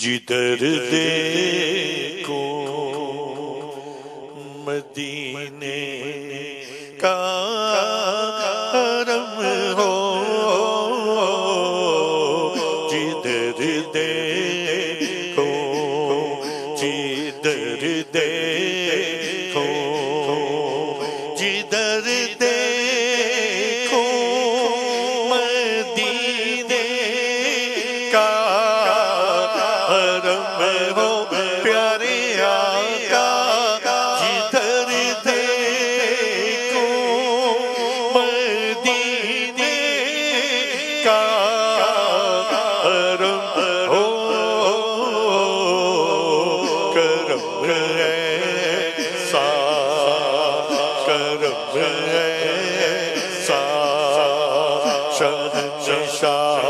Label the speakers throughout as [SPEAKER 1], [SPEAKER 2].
[SPEAKER 1] جدھر دیکھو مدینے کا حرم ہو، جدھر دیکھو جدھر دیکھو جدھر دیکھو مدینے کا حرم ہو، پیارے آقا جدھر دیکھو مدینے کا حرم ہو، کرم ایسا کرم ایسا شہنشاہ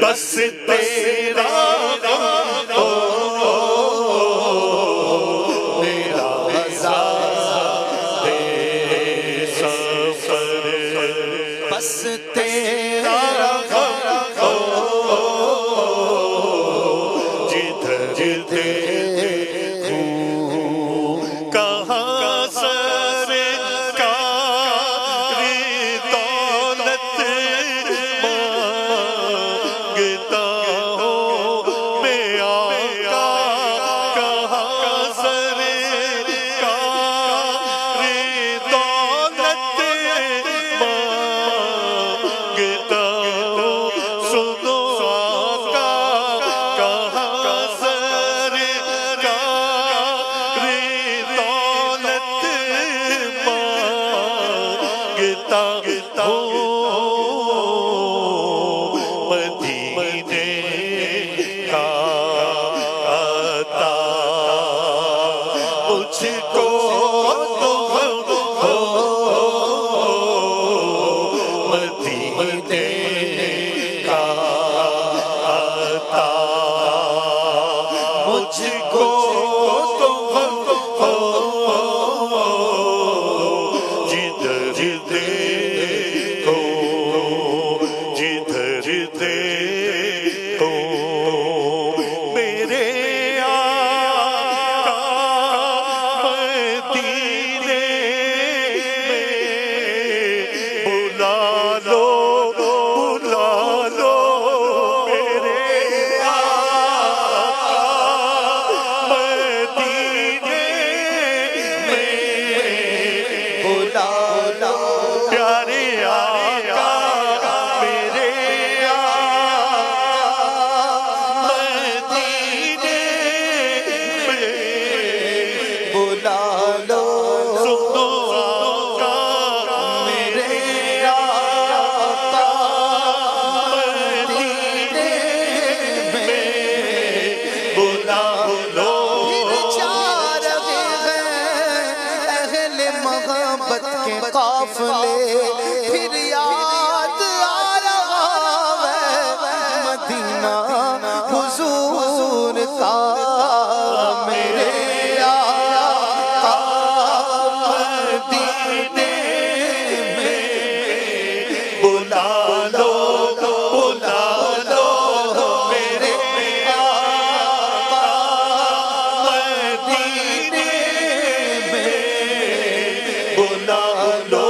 [SPEAKER 1] بس تیرا غم ہو، میرا زادِ سفر، بس تیرا غم ہو، جدھر دیکھو کہاں سرکار دولت مانگتا ہو، میں آقا کہاں سرکار دولت مانگتا ہو، سنو آقا کہاں سرکار دولت مانگتا ہو، مدینے کا عطا مجھ کو تو ہو، مدینے کا عطا مجھ کو تو ہو، جدھر دیکھو جدھر دیکھو میرے آقا مدینے میں بلا لو میرے آقا مدینے میں بلا لو، پیارے آقا میرے آقا مدینے میں بلا لو، سنو آقا میرے آقا مدینے میں بلا لو،
[SPEAKER 2] جا رہے ہیں اہل محبت کے قافلے، پھر یاد آ رہا ہے مدینہ حضور کا، میرے آقا
[SPEAKER 1] مدینے میں بلا لو میرے آقا مدینے میں بلا لو،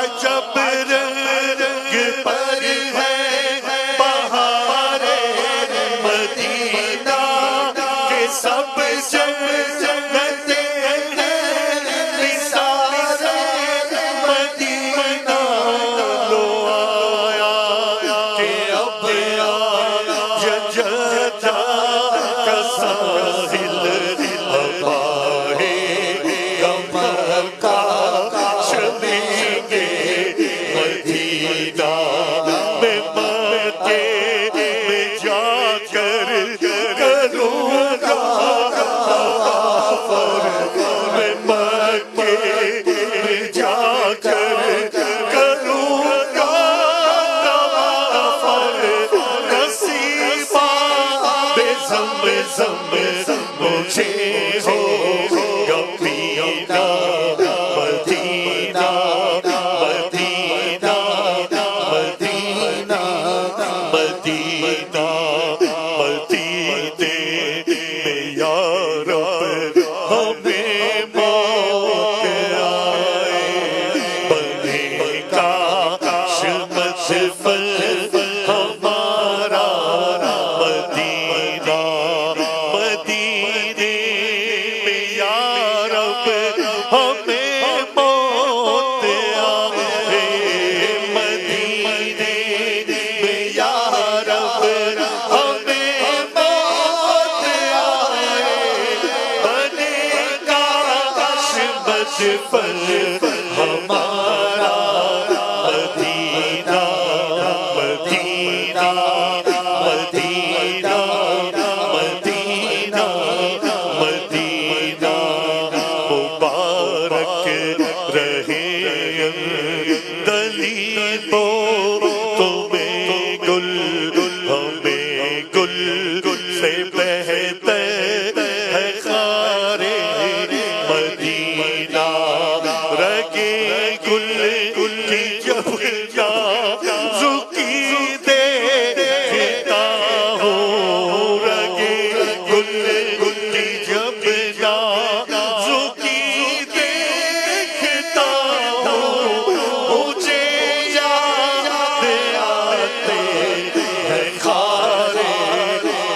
[SPEAKER 1] عجب رنگ پر ہے بہار مدینہ کے سب جنتیں نثار مدینہ لو آیا کہ اب جدہ کا ساحل مجھے ہو پینا مدینہ مدینہ مدینہ مدینہ مدینے میں یا رب ہمیں موت آئے بنے کاش مصفل ہمارا مدینہ مدینے میں یا رب ہمیں موت آئے مدینے میں یا رب ہمیں موت آئے بنے کاش مصفل ہمارا مدینہ مدینہ مدینہ مدینہ مدینہ مبارک رہے دلیل تمہیں گل ہمیں گل سے بہتر ہے خار مدینہ رگے گل کی جب زکی دیکھتا ہوں رگے گل کی جب زکی دیکھتا ہوں مجھے یاد آتے ہیں خار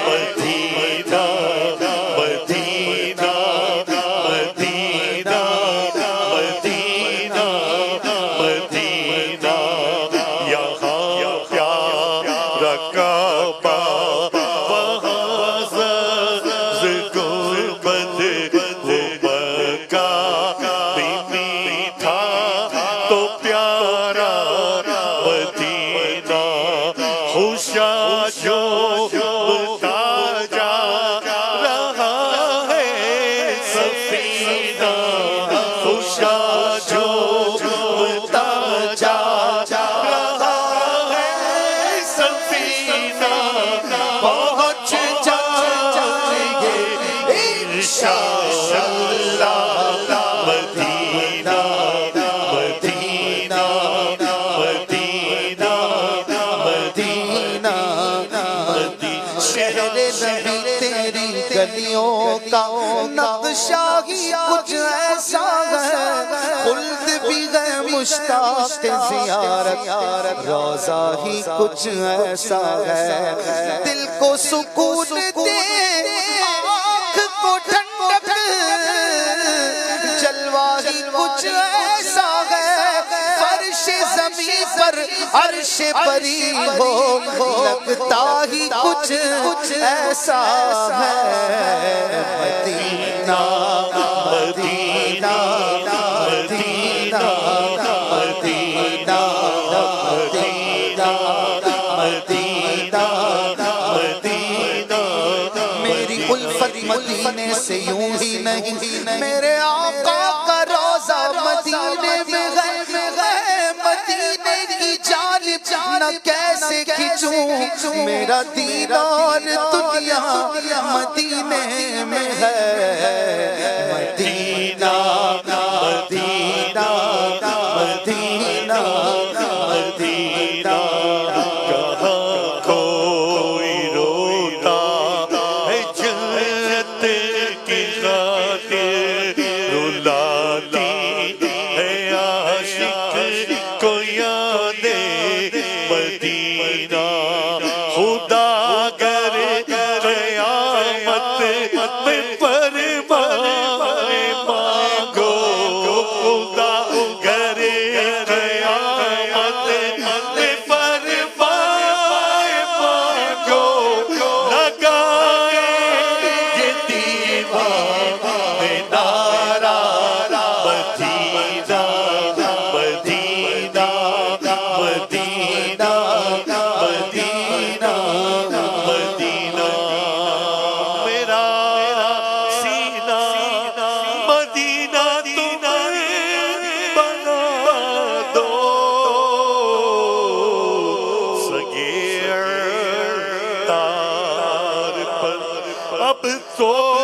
[SPEAKER 1] مدینہ مدینہ مدینہ مدینہ مدینہ یہاں پیارا کعبہ وہاں زز گنبد وہ مکہ بھی میٹھا تو پیارا مدینہ خوشا جو ہوتا جا رہا ہے سفینہ خوشا جو ہوتا جا رہا ہے سفینہ پہنچ جائیں گے انشاءاللہ مدینہ مدینہ مدینہ مدینہ
[SPEAKER 2] شہر نبی تیری گلیوں کا نقشہ ہی کچھ ایسا ہے خلد بھی ہے مشتاق زیارت روضہ ہی کچھ ایسا ہے دل کو سکون دے آنکھ کو ٹھنڈک جلوہ ہی کچھ ایسا ہے فرش زمین پر عرش پری ہو لگتا ہی کچھ ایسا ہے مدینہ مدینہ مدینہ مدینہ مدینہ مدینہ مدینہ میری الفت مدینے سے یوں ہی نہیں میرے آقا کا روضہ مدینے میں ہے مدینے کی جانب نہ کیسے کھچوں میرا دیدار دنیا مدینے میں ہے مدینہ مدینہ مدینہ مدینہ
[SPEAKER 1] کہاں کوئی روتا ہے جنت کی خاطر رلاتی ہے عاشق اب سو